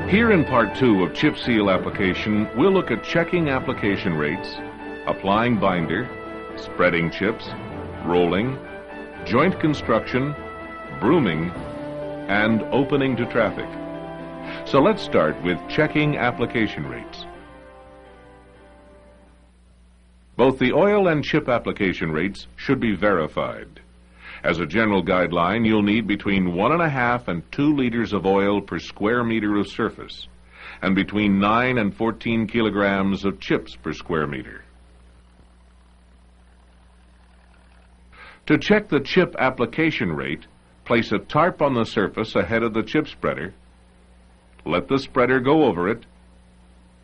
Here in part 2 of chip seal application, we'll look at checking application rates, applying binder, spreading chips, rolling, joint construction, brooming, and opening to traffic. So let's start with checking application rates. Both the oil and chip application rates should be verified. As a general guideline, you'll need between 1.5 and 2 liters of oil per square meter of surface, and between 9 and 14 kilograms of chips per square meter. To check the chip application rate, place a tarp on the surface ahead of the chip spreader, let the spreader go over it,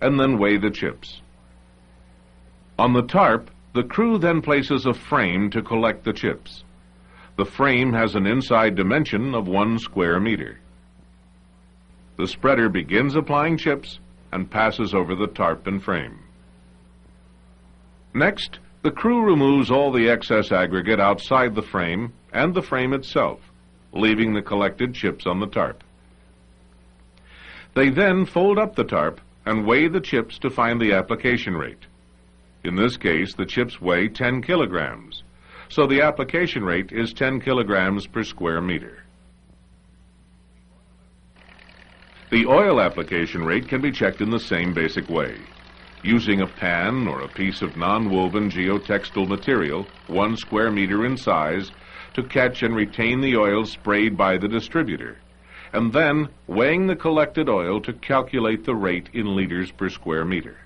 and then weigh the chips. On the tarp, the crew then places a frame to collect the chips. The frame has an inside dimension of 1 square meter. The spreader begins applying chips and passes over the tarp and frame. Next, the crew removes all the excess aggregate outside the frame and the frame itself, leaving the collected chips on the tarp. They then fold up the tarp and weigh the chips to find the application rate. In this case, the chips weigh 10 kilograms. So the application rate is 10 kilograms per square meter. The oil application rate can be checked in the same basic way, using a pan or a piece of non-woven geotextile material, 1 square meter in size, to catch and retain the oil sprayed by the distributor, and then weighing the collected oil to calculate the rate in liters per square meter.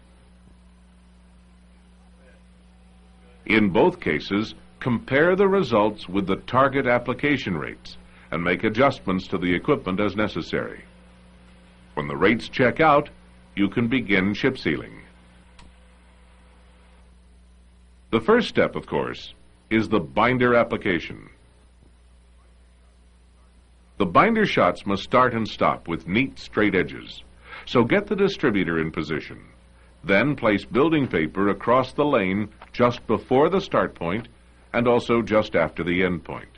In both cases, compare the results with the target application rates and make adjustments to the equipment as necessary. When the rates check out, you can begin chip sealing. The first step, of course, is the binder application. The binder shots must start and stop with neat, straight edges, so get the distributor in position. Then place building paper across the lane just before the start point and also just after the end point.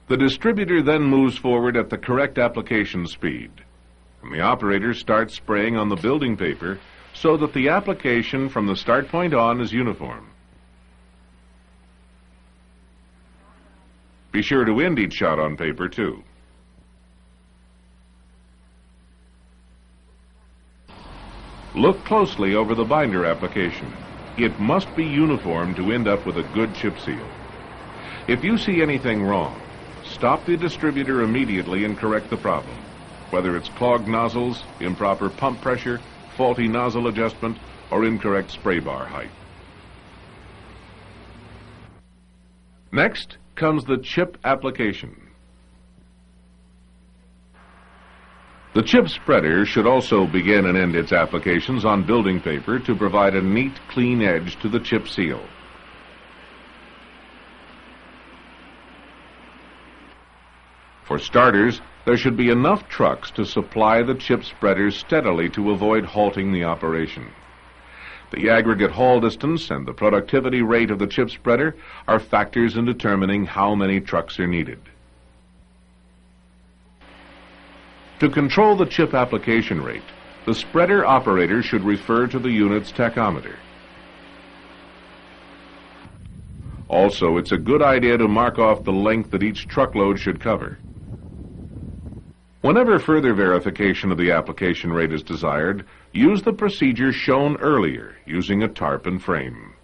The distributor then moves forward at the correct application speed, and the operator starts spraying on the building paper so that the application from the start point on is uniform. Be sure to end each shot on paper, too. Look closely over the binder application. It must be uniform to end up with a good chip seal. If you see anything wrong, stop the distributor immediately and correct the problem, whether it's clogged nozzles, improper pump pressure, faulty nozzle adjustment, or incorrect spray bar height. Next comes the chip application. The chip spreader should also begin and end its applications on building paper to provide a neat, clean edge to the chip seal. For starters, there should be enough trucks to supply the chip spreader steadily to avoid halting the operation. The aggregate haul distance and the productivity rate of the chip spreader are factors in determining how many trucks are needed. To control the chip application rate, the spreader operator should refer to the unit's tachometer. Also, it's a good idea to mark off the length that each truckload should cover. Whenever further verification of the application rate is desired, use the procedure shown earlier using a tarp and frame.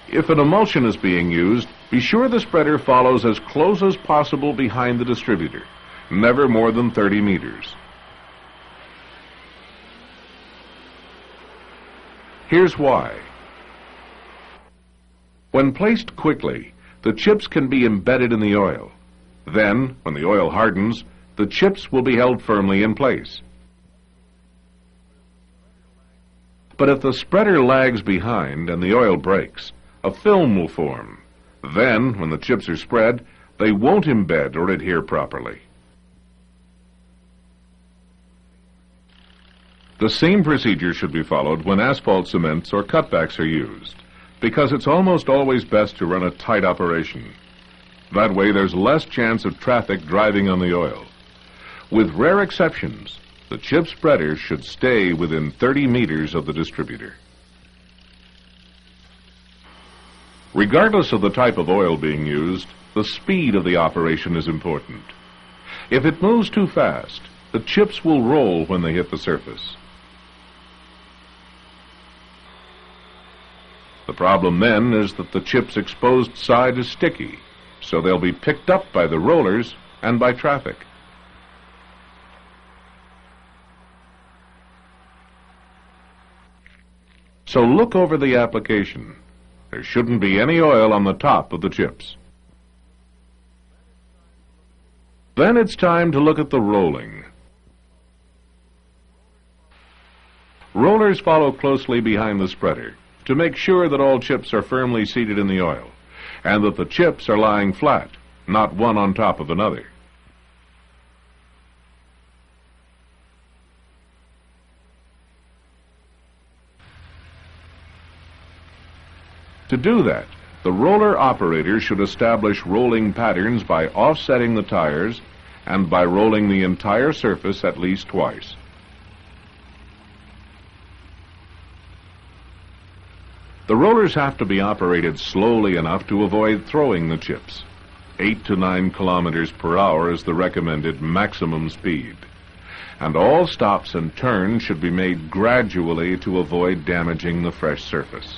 If an emulsion is being used, be sure the spreader follows as close as possible behind the distributor, never more than 30 meters. Here's why. When placed quickly, the chips can be embedded in the oil. Then, when the oil hardens, the chips will be held firmly in place. But if the spreader lags behind and the oil breaks, a film will form. Then, when the chips are spread, they won't embed or adhere properly. The same procedure should be followed when asphalt cements or cutbacks are used, because it's almost always best to run a tight operation. That way there's less chance of traffic driving on the oil. With rare exceptions, the chip spreader should stay within 30 meters of the distributor. Regardless of the type of oil being used, the speed of the operation is important. If it moves too fast, the chips will roll when they hit the surface. The problem then is that the chip's exposed side is sticky, so they'll be picked up by the rollers and by traffic. So look over the application. There shouldn't be any oil on the top of the chips. Then it's time to look at the rolling. Rollers follow closely behind the spreader to make sure that all chips are firmly seated in the oil and that the chips are lying flat, not one on top of another. To do that, the roller operator should establish rolling patterns by offsetting the tires and by rolling the entire surface at least twice. The rollers have to be operated slowly enough to avoid throwing the chips. 8 to 9 kilometers per hour is the recommended maximum speed. And all stops and turns should be made gradually to avoid damaging the fresh surface.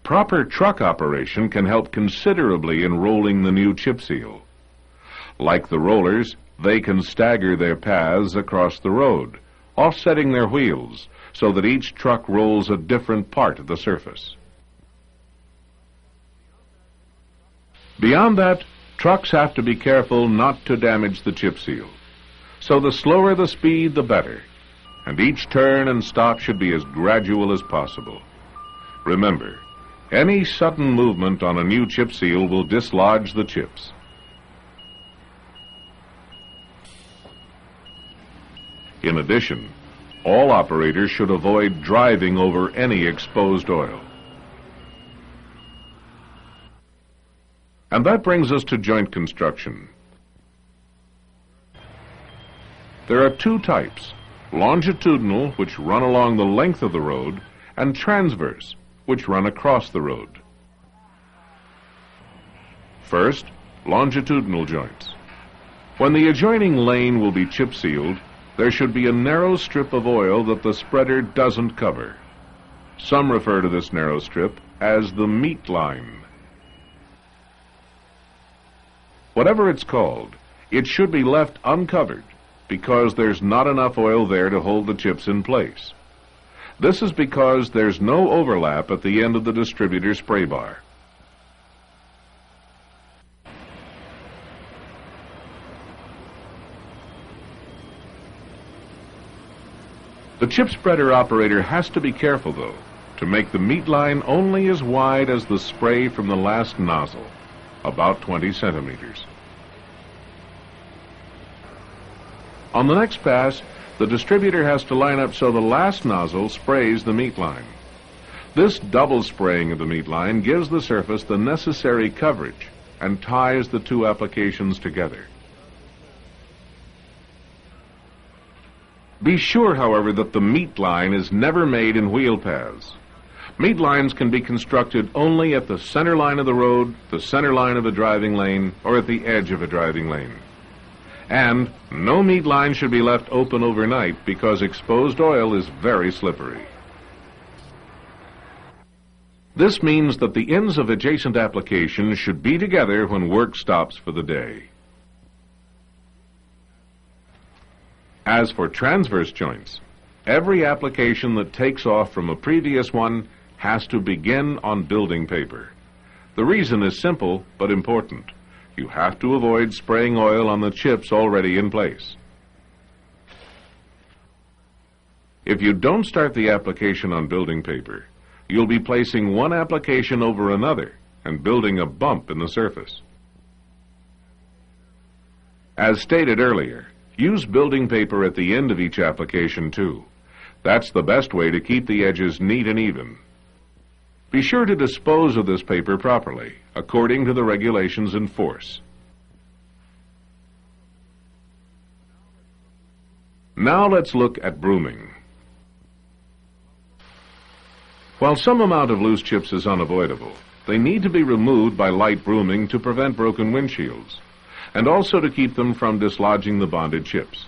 Proper truck operation can help considerably in rolling the new chip seal. Like the rollers, they can stagger their paths across the road, offsetting their wheels so that each truck rolls a different part of the surface. Beyond that, trucks have to be careful not to damage the chip seal. So the slower the speed, the better, and each turn and stop should be as gradual as possible. Remember, any sudden movement on a new chip seal will dislodge the chips. In addition, all operators should avoid driving over any exposed oil. And that brings us to joint construction. There are two types: longitudinal, which run along the length of the road, and transverse, which run across the road. First, longitudinal joints. When the adjoining lane will be chip sealed, there should be a narrow strip of oil that the spreader doesn't cover. Some refer to this narrow strip as the meat line. Whatever it's called, it should be left uncovered because there's not enough oil there to hold the chips in place. This is because there's no overlap at the end of the distributor spray bar. The chip spreader operator has to be careful, though, to make the meat line only as wide as the spray from the last nozzle, about 20 centimeters. On the next pass, the distributor has to line up so the last nozzle sprays the meat line. This double spraying of the meat line gives the surface the necessary coverage and ties the two applications together. Be sure, however, that the meat line is never made in wheel paths. Meat lines can be constructed only at the center line of the road, the center line of a driving lane, or at the edge of a driving lane. And no meat line should be left open overnight because exposed oil is very slippery. This means that the ends of adjacent applications should be together when work stops for the day. As for transverse joints, every application that takes off from a previous one has to begin on building paper. The reason is simple but important. You have to avoid spraying oil on the chips already in place. If you don't start the application on building paper, you'll be placing one application over another and building a bump in the surface. As stated earlier, use building paper at the end of each application too, That's the best way to keep the edges neat and even. Be sure to dispose of this paper properly, according to the regulations in force. Now let's look at brooming. While some amount of loose chips is unavoidable, they need to be removed by light brooming to prevent broken windshields, and also to keep them from dislodging the bonded chips.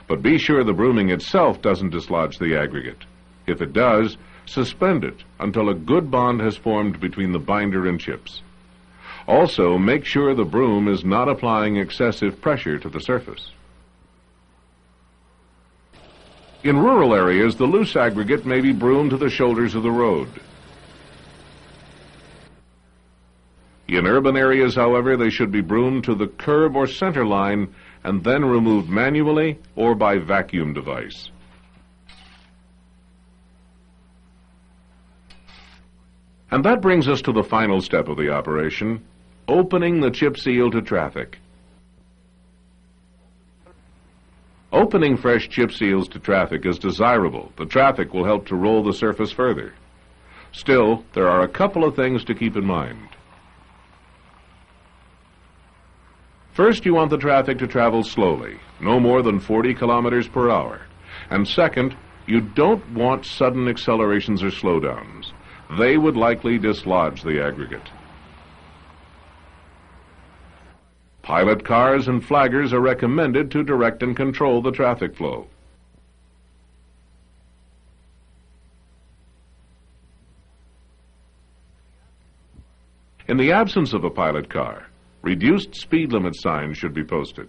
But be sure the brooming itself doesn't dislodge the aggregate. If it does, suspend it until a good bond has formed between the binder and chips. Also, make sure the broom is not applying excessive pressure to the surface. In rural areas, the loose aggregate may be broomed to the shoulders of the road. In urban areas, however, they should be broomed to the curb or center line and then removed manually or by vacuum device. And that brings us to the final step of the operation, opening the chip seal to traffic. Opening fresh chip seals to traffic is desirable. The traffic will help to roll the surface further. Still, there are a couple of things to keep in mind. First, you want the traffic to travel slowly, no more than 40 kilometers per hour. And second, you don't want sudden accelerations or slowdowns. They would likely dislodge the aggregate. Pilot cars and flaggers are recommended to direct and control the traffic flow. In the absence of a pilot car, reduced speed limit signs should be posted.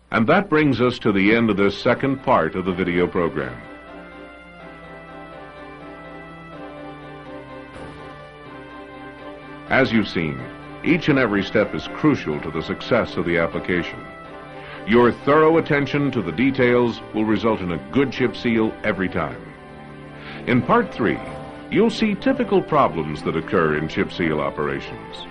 And that brings us to the end of this second part of the video program. As you've seen, each and every step is crucial to the success of the application. Your thorough attention to the details will result in a good chip seal every time. In Part 3, you'll see typical problems that occur in chip seal operations.